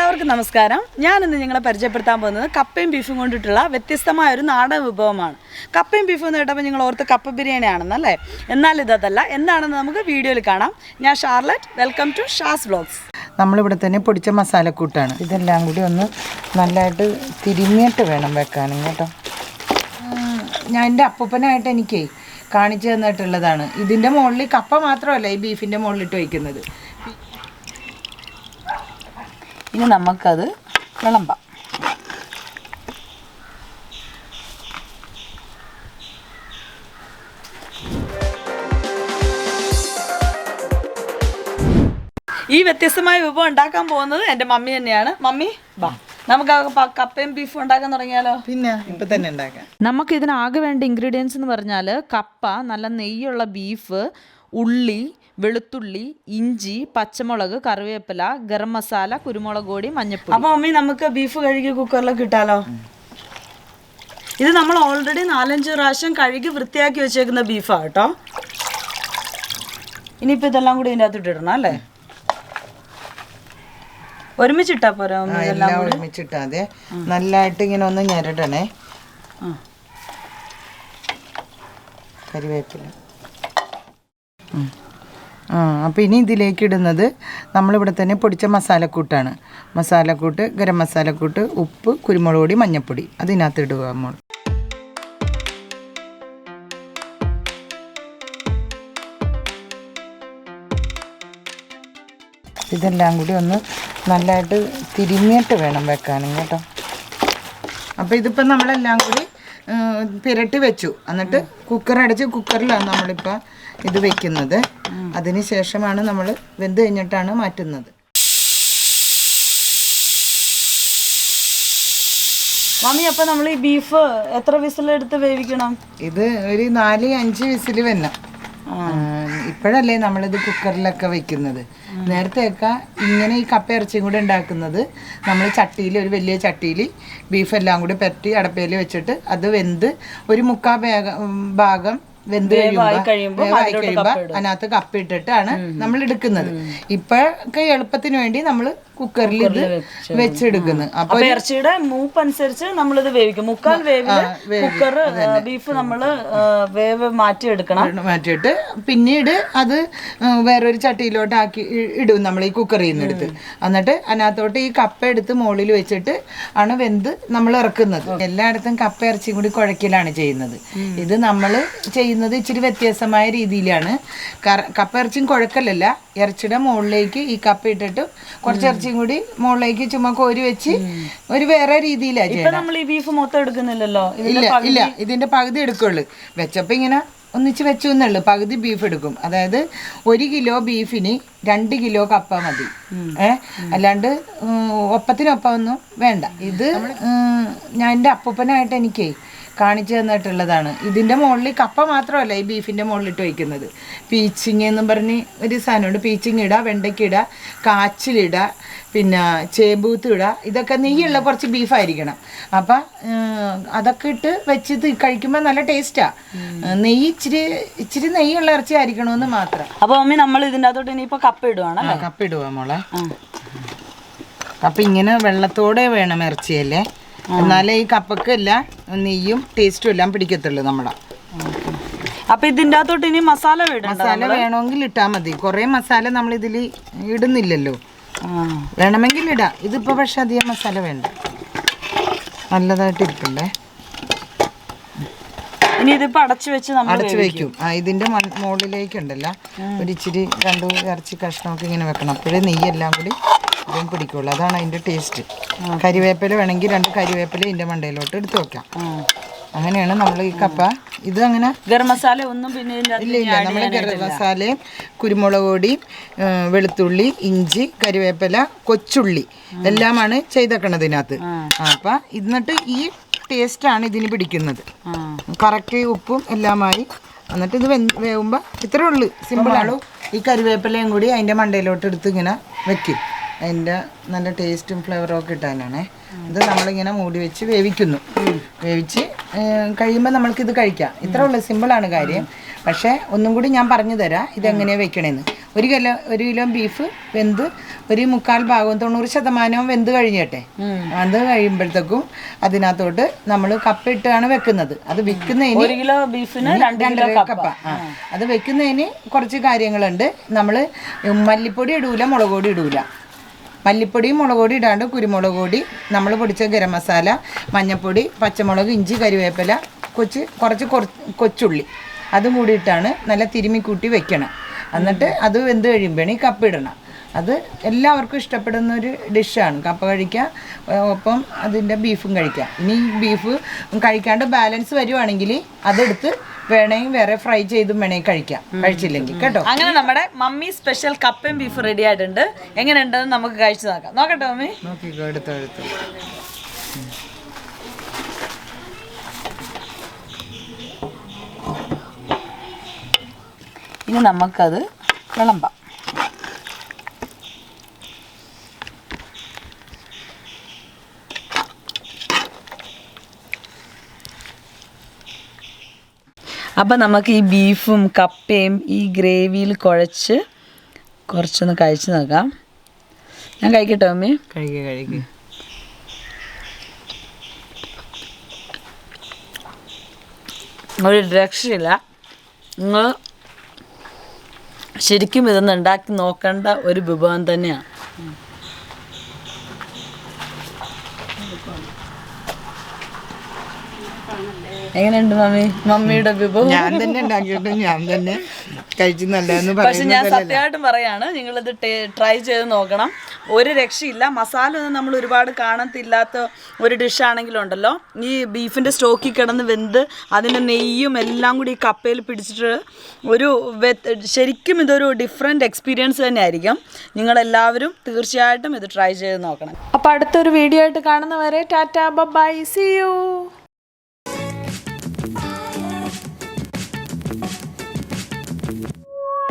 എല്ലാവർക്കും നമസ്കാരം. ഞാനിന്ന് നിങ്ങളെ പരിചയപ്പെടുത്താൻ പോകുന്നത് കപ്പയും ബീഫും കൊണ്ടിട്ടുള്ള വ്യത്യസ്തമായ ഒരു നാടൻ വിഭവമാണ്. കപ്പയും ബീഫും എന്ന് കേട്ടപ്പോൾ നിങ്ങൾ ഓർത്ത് കപ്പ ബിരിയാണി ആണെന്നല്ലേ? എന്നാൽ ഇതല്ല. എന്താണെന്ന് നമുക്ക് വീഡിയോയിൽ കാണാം. ഞാൻ Charlotte. Welcome to Shaz vlogs. നമ്മളിവിടെ തന്നെ പൊടിച്ച മസാലക്കൂട്ടാണ്. ഇതെല്ലാം കൂടി ഒന്ന് നല്ലതായിട്ട് തിരിഞ്ഞിട്ട് വേണം വെക്കാനും കേട്ടോ. ഞാൻ എൻ്റെ അപ്പൂപ്പനായിട്ട് എനിക്ക് കാണിച്ചു തന്നിട്ടുള്ളതാണ്. ഇതിൻ്റെ മുകളിൽ കപ്പ മാത്രമല്ല ഈ ബീഫിൻ്റെ മുകളിലിട്ട് വയ്ക്കുന്നത്. ഇനി നമുക്കത് വിളമ്പാം. ഈ വ്യത്യസ്തമായ വിഭവം ഉണ്ടാക്കാൻ പോകുന്നത് എൻ്റെ മമ്മി തന്നെയാണ്. മമ്മി ബാ, നമുക്ക് കപ്പയും ബീഫും ഉണ്ടാക്കാൻ തുടങ്ങിയാലോ? പിന്നെ ഇപ്പം തന്നെ ഉണ്ടാക്കാം. നമുക്ക് ഇതിനാകെ വേണ്ട ഇൻഗ്രീഡിയൻസ് എന്ന് പറഞ്ഞാൽ കപ്പ, നല്ല നെയ്യുള്ള ബീഫ്, ഉള്ളി, വെളുത്തുള്ളി, ഇഞ്ചി, പച്ചമുളക്, കറിവേപ്പില, ഗരം മസാല, കുരുമുളക് പൊടി, മഞ്ഞൾപ്പൊടി. അപ്പോൾ മമ്മി നമുക്ക് ബീഫ് കഴുകി കുക്കറിലേക്ക് ഇട്ടാലോ? ഇത് നമ്മൾ ഓൾറെഡി 4-5 പ്രാവശ്യം കഴുകി വൃത്തിയാക്കി വെച്ചേക്കുന്ന ബീഫാണ് കേട്ടോ. ഇനിയിപ്പോൾ ഇതെല്ലാം കൂടി ഇതിൻ്റെ അകത്ത് ഇട്ടിടണം അല്ലേ? ഒരുമിച്ചിട്ടാ പോരാ? എല്ലാം ഒരുമിച്ചിട്ടാ അതെ. നല്ലതായിട്ട് ഇങ്ങനെ ഒന്ന് ഞെരടണേ. കരിവേപ്പില. അപ്പോൾ ഇനി ഇതിലേക്ക് ഇടുന്നത് നമ്മളിവിടെ തന്നെ പൊടിച്ച മസാലക്കൂട്ടാണ്. മസാലക്കൂട്ട്, ഗരം മസാലക്കൂട്ട്, ഉപ്പ്, കുരുമുളക് പൊടി, മഞ്ഞൾപ്പൊടി അതിനകത്ത് ഇടുക. നമ്മൾ ഇതെല്ലാം കൂടി ഒന്ന് നല്ലതായിട്ട് തിരിഞ്ഞിട്ട് വേണം വെക്കാനും കേട്ടോ. അപ്പോൾ ഇതിപ്പോൾ നമ്മളെല്ലാം കൂടി പുരട്ടി വെച്ചു. എന്നിട്ട് കുക്കർ അടച്ച് കുക്കറിലാണ് നമ്മളിപ്പോൾ ഇത് വെക്കുന്നത്. അതിന് ശേഷമാണ് നമ്മൾ വെന്ത് കഴിഞ്ഞിട്ടാണ് മാറ്റുന്നത്. മമ്മി, അപ്പോൾ നമ്മൾ ഈ ബീഫ് എത്ര വിസിലെടുത്ത് വേവിക്കണം? ഇത് ഒരു 4-5 വിസിൽ വരണം. ഇപ്പോഴല്ലേ നമ്മളിത് കുക്കറിലൊക്കെ വെക്കുന്നത്. നേരത്തെയൊക്കെ ഇങ്ങനെ ഈ കപ്പ ഇറച്ചിയും കൂടെ ഉണ്ടാക്കുന്നത് നമ്മൾ ചട്ടിയിൽ, ഒരു വലിയ ചട്ടിയിൽ ബീഫെല്ലാം കൂടി പരട്ടി അടപ്പയിൽ വെച്ചിട്ട് അത് വെന്ത് ഒരു 3/4 ഭാഗം വെന്ത് കഴിയുമ്പോൾ അതിനകത്ത് കപ്പ ഇട്ടിട്ടാണ് നമ്മൾ എടുക്കുന്നത്. ഇപ്പൊക്കെ എളുപ്പത്തിന് വേണ്ടി നമ്മൾ കുക്കറിൽ ഇത് വെച്ചെടുക്കുന്നത്. അപ്പൊ ഇറച്ചിയുടെ മൂപ്പ് അനുസരിച്ച് നമ്മളിത് വേവിക്കും. 3/4 വേവില് കുക്കർ ബീഫ് നമ്മള് വേവ് മാറ്റിയിട്ട് പിന്നീട് അത് വേറൊരു ചട്ടിയിലോട്ട് ആക്കി ഇടും നമ്മൾ ഈ കുക്കറിൽ നിന്ന് എടുത്ത്. എന്നിട്ട് അതിനകത്തോട്ട് ഈ കപ്പ എടുത്ത് മുകളിൽ വെച്ചിട്ട് ആണ് വെന്ത് നമ്മൾ ഇറക്കുന്നത്. എല്ലായിടത്തും കപ്പ ഇറച്ചിയും കൂടി കുഴക്കലാണ് ചെയ്യുന്നത്. ഇത് നമ്മൾ ചെയ്യുന്നത് ഇച്ചിരി വ്യത്യസ്തമായ രീതിയിലാണ്. കപ്പ ഇറച്ചിയും കുഴക്കലല്ല, ഇറച്ചിയുടെ മുകളിലേക്ക് ഈ കപ്പ ഇട്ടിട്ട് കുറച്ച് ഇറച്ചിയും കൂടി മുകളിലേക്ക് ചുമ്മാ കോരി വെച്ച് ഒരു വേറെ രീതിയിലാണ്. നമ്മൾ ഈ ബീഫ് മൊത്തം എടുക്കുന്നില്ലല്ലോ? ഇല്ല, ഇതിന്റെ പകുതി എടുക്കുള്ളൂ. വെച്ചപ്പോ ഇങ്ങനെ ഒന്നിച്ച് വെച്ചു എന്നുള്ളു. പകുതി ബീഫ് എടുക്കും. അതായത് 1 കിലോ ബീഫിന് 2 കിലോ കപ്പ മതി. അല്ലാണ്ട് ഒപ്പത്തിനൊപ്പം ഒന്നും വേണ്ട. ഇത് ഞാൻ എൻ്റെ അപ്പൂപ്പനായിട്ട് എനിക്ക് കാണിച്ചു തന്നിട്ടുള്ളതാണ്. ഇതിൻ്റെ മുകളിൽ കപ്പ മാത്രമല്ല ഈ ബീഫിൻ്റെ മുകളിലിട്ട് വയ്ക്കുന്നത്. പീച്ചിങ് എന്നും പറഞ്ഞ് ഒരു സാധനമുണ്ട്. പീച്ചിങ് ഇടുക, വെണ്ടയ്ക്ക ഇടുക, കാച്ചിലിടുക, പിന്നെ ചേമ്പൂത്ത് ഇടുക. ഇതൊക്കെ നെയ്യുള്ള കുറച്ച് ബീഫായിരിക്കണം. അപ്പം അതൊക്കെ ഇട്ട് വെച്ച് കഴിക്കുമ്പോൾ നല്ല ടേസ്റ്റാണ്. നെയ്യ് ഇച്ചിരി നെയ്യുള്ള ഇറച്ചി ആയിരിക്കണമെന്ന് മാത്രം. അപ്പോൾ മമ്മി, നമ്മൾ ഇതിൻ്റെ അകത്തോട്ട് ഇനിയിപ്പോൾ കപ്പ ഇടുവാണ്. കപ്പ ഇടുക മോളെ. കപ്പ ഇങ്ങനെ വെള്ളത്തോടെ വേണം ഇറച്ചിയല്ലേ, എന്നാലേ ഈ കപ്പക്കല്ല നെയ്യും ടേസ്റ്റും എല്ലാം പിടിക്കത്തുള്ളൂ നമ്മളെ. അപ്പൊ ഇതിൻ്റെ അകത്തോട്ട് ഇനി മസാല വേണമെങ്കിൽ ഇട്ടാൽ മതി. കുറേ മസാല നമ്മൾ ഇതിൽ ഇടുന്നില്ലല്ലോ. വേണമെങ്കിൽ ഇടാം. ഇതിപ്പോൾ പക്ഷെ അധികം മസാല വേണ്ട. നല്ലതായിട്ട് ഇരിക്കണ്ടേ. ഇനി ഇതിപ്പോൾ അടച്ചു വെക്കും. ഇതിൻ്റെ മുകളിലേക്കുണ്ടല്ലോ ഒരു ഇച്ചിരി 2 ഇറച്ചി കഷ്ണമൊക്കെ ഇങ്ങനെ വെക്കണം. അപ്പോഴേ നെയ്യെല്ലാം കൂടി ഇതും പിടിക്കുള്ളൂ. അതാണ് അതിൻ്റെ ടേസ്റ്റ്. കരിവേപ്പില വേണമെങ്കിൽ 2 കരിവേപ്പില ഇതിൻ്റെ മണ്ടയിലോട്ട് എടുത്ത് വെക്കാം. അങ്ങനെയാണ് നമ്മൾ ഈ കപ്പ. ഇത് അങ്ങനെ ഗരം മസാല ഒന്നും പിന്നെ ഇല്ല. നമ്മൾ ഗരം മസാലയും കുരുമുളക് പൊടി, വെളുത്തുള്ളി, ഇഞ്ചി, കരിവേപ്പില, കൊച്ചുള്ളി എല്ലാമാണ് ചെയ്തേക്കണത് ഇതിനകത്ത്. അപ്പം എന്നിട്ട് ഈ ടേസ്റ്റാണ് ഇതിന് പിടിക്കുന്നത്. കറക്റ്റ് ഉപ്പും എല്ലാമായി. എന്നിട്ട് ഇത് വേവുമ്പോൾ ഇത്രേ ഉള്ളൂ, സിമ്പിളാണ്. ഈ കരിവേപ്പിലയും കൂടി അതിൻ്റെ മണ്ടയിലോട്ട് എടുത്ത് ഇങ്ങനെ വെക്കും. അതിൻ്റെ നല്ല ടേസ്റ്റും ഫ്ലേവറും ഒക്കെ കിട്ടാനാണ്. ഇത് നമ്മളിങ്ങനെ മൂടി വെച്ച് വേവിക്കുന്നു. വേവിച്ച് കഴിയുമ്പോൾ നമ്മൾക്കിത് കഴിക്കാം. ഇത്ര ഉള്ളു, സിമ്പിളാണ് കാര്യം. പക്ഷേ ഒന്നും കൂടി ഞാൻ പറഞ്ഞു തരാം ഇതെങ്ങനെയാണ് വെക്കണേന്ന്. ഒരു കിലോ ബീഫ് വെന്ത് ഒരു 3/4 ഭാഗവും 90% വെന്ത് കഴിഞ്ഞേട്ടെ. അത് കഴിയുമ്പോഴത്തേക്കും അതിനകത്തോട്ട് നമ്മൾ കപ്പ ഇട്ടാണ് വെക്കുന്നത്. അത് വെക്കുന്നതിന് 1 കിലോ ബീഫിന് 2 കപ്പ. അത് വെക്കുന്നതിന് കുറച്ച് കാര്യങ്ങളുണ്ട്. നമ്മൾ മല്ലിപ്പൊടി ഇടൂല, മുളക് പൊടി ഇടൂല. മല്ലിപ്പൊടിയും മുളക് പൊടി ഇടാണ്ട് കുരുമുളക് പൊടി, നമ്മൾ പൊടിച്ച ഗരം മസാല, മഞ്ഞൾപ്പൊടി, പച്ചമുളക്, ഇഞ്ചി, കരിവേപ്പില, കുറച്ച് കൊച്ചുള്ളി അതും കൂടി ഇട്ടാണ് നല്ല തിരുമ്മിക്കൂട്ടി വെക്കണം. എന്നിട്ട് അത് വെന്ത് കഴിയുമ്പോഴാണ് ഈ കപ്പ ഇടണം. അത് എല്ലാവർക്കും ഇഷ്ടപ്പെടുന്ന ഒരു ഡിഷാണ്. കപ്പ കഴിക്കാം, ഒപ്പം അതിൻ്റെ ബീഫും കഴിക്കാം. ഇനി ബീഫ് കഴിക്കാണ്ട് ബാലൻസ് വരുവാണെങ്കിൽ അതെടുത്ത് വേണമെങ്കിൽ വേറെ ഫ്രൈ ചെയ്തും വേണമെങ്കിൽ കഴിക്കാം, കഴിച്ചില്ലെങ്കിൽ കേട്ടോ. അങ്ങനെ നമ്മുടെ മമ്മി സ്പെഷ്യൽ കപ്പയും ബീഫ് റെഡി ആയിട്ടുണ്ട്. എങ്ങനെയുണ്ടെന്ന് നമുക്ക് കഴിച്ചു നോക്കാം. നോക്കട്ടെ മമ്മി? നോക്കിക്കോ, എടുത്തോ. ഇനി നമുക്കത് വിളമ്പാം. അപ്പം നമുക്ക് ഈ ബീഫും കപ്പയും ഈ ഗ്രേവിയിൽ കുറച്ചൊന്ന് കഴിച്ച് നോക്കാം. ഞാൻ കഴിക്കട്ടെ മമ്മി? കഴിക്കുക. ഒരു രക്ഷയില്ല. നിങ്ങൾ ശരിക്കും ഇതൊന്ന് ഉണ്ടാക്കി നോക്കേണ്ട ഒരു വിഭവം തന്നെയാണ്. എങ്ങനെയുണ്ട് മമ്മിയുടെ വിഭവം? ഞാൻ തന്നെ ഉണ്ടാക്കിയിട്ട് ഞാൻ തന്നെ കഴിച്ചു നല്ലതെന്ന് പറയും. പക്ഷെ ഞാൻ സത്യമായിട്ടും പറയാണ്, നിങ്ങളിത് ട്രൈ ചെയ്ത് നോക്കണം. ഒരു രക്ഷയില്ല. മസാല ഒന്നും നമ്മൾ ഒരുപാട് കാണത്തില്ലാത്ത ഒരു ഡിഷാണെങ്കിലും ഉണ്ടല്ലോ, ഈ ബീഫിൻ്റെ സ്റ്റോക്കിൽ കിടന്ന് വെന്ത് അതിൻ്റെ നെയ്യും എല്ലാം കൂടി ഈ കപ്പയിൽ പിടിച്ചിട്ട് ശരിക്കും ഇതൊരു ഡിഫറെൻറ്റ് എക്സ്പീരിയൻസ് തന്നെ ആയിരിക്കും. നിങ്ങളെല്ലാവരും തീർച്ചയായിട്ടും ഇത് ട്രൈ ചെയ്ത് നോക്കണം. അപ്പോൾ അടുത്തൊരു വീഡിയോ ആയിട്ട് കാണുന്നവരെ ടാറ്റാ ബൈ, സീ യു.